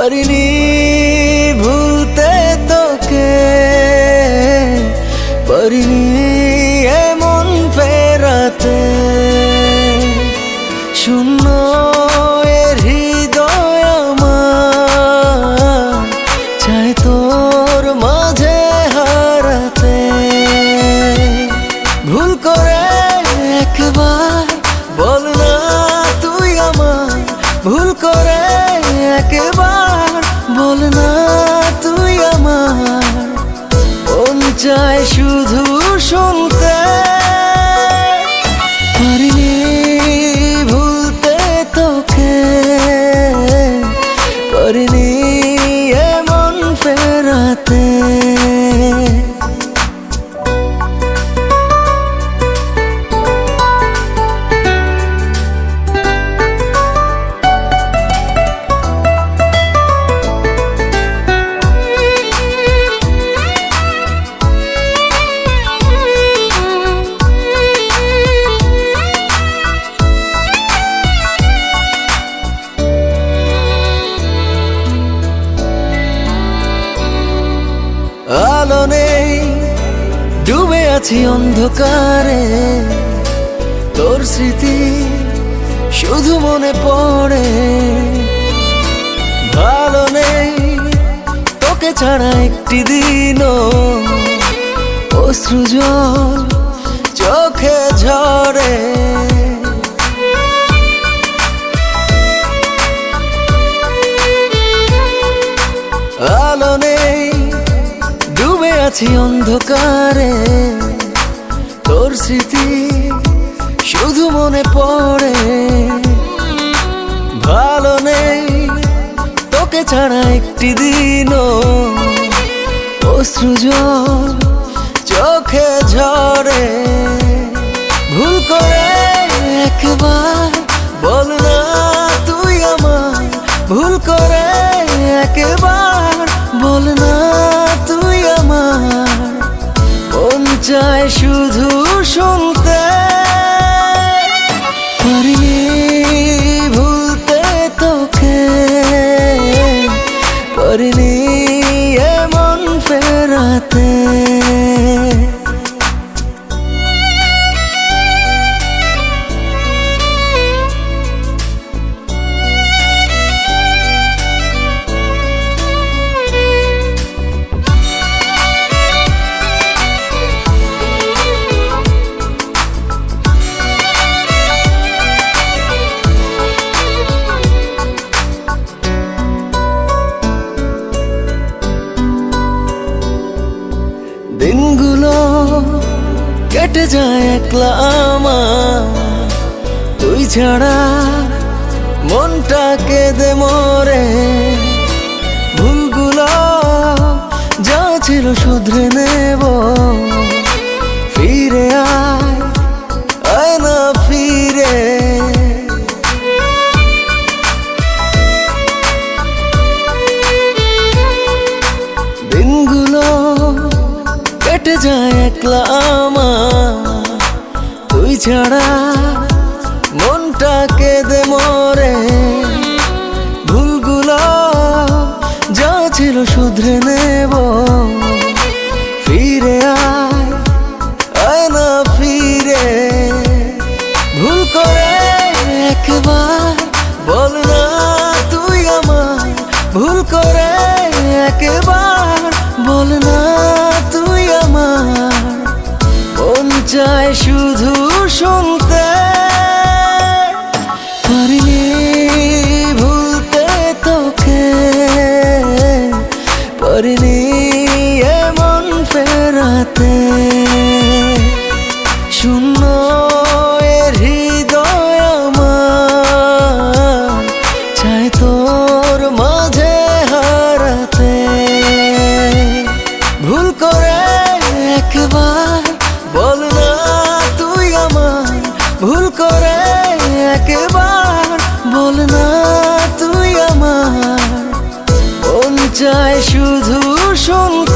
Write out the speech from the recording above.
পারিনি ভুলতে তোকে, পারিনি এমন ফেরাতে। শূন্য এর হৃদয় আমার চায় তোর মাঝে হারাতে। ভুল করে একবার বল না তুই আমায়, ভুল করে একবার বল না তুই আমার। মন চায় শুধু শুনতে, পারিনি ভুলতে তোকে, পারিনি এমন ফেরাতে। আলো নেই, ডুবে আছি অন্ধকারে, তোর স্মৃতি শুধু মনে পড়ে। ভালো নেই তোকে ছাড়া একটি দিনও, অশ্রু জল চোখে ঝরে। আলো নেই, ডুবে আছি অন্ধকারে, তোর স্মৃতি শুধু মনে পড়ে। ভালো নেই তোকে ছাড়া একটি দিনও, অশ্রু জল চোখে ঝরে। ভুল করে একবার বল না তুই আমায়, ভুল করে একবার বল না তুই আমার। মন চায় শুধু শুনতে, পারিনি ভুলতে তোকে, পারিনি এমন ফেরাতে। দিনগুলো কেটে যায় একলা আমার, তুই ছাড়া মনটা কেঁদে মরে। ভুলগুলো যা ছিল শুধরে নেব, ফিরে আয় না ফিরে। দিনগুলো কেটে যায় একলা আমার, তুই ছাড়া মনটা কেঁদে মরে। ভুলগুলো যা ছিল শুধরে নেব, ফিরে আয় না ফিরে। ভুল করে একবার বল না তুই আমায়, ভুল করে একবার বল না তুই আমার। মন চায় শুধু শুনতে, পারিনি ভুলতে তোকে, পারিনি এমন ফেরাতে। শূন্য এর হৃদয় আমার চায় তোর মাঝে হারাতে। ভুল করে একবার বল না তুই আমায়, ভুল করে একবার বল না তুই আমার। মন চায় শুধু শুনতে,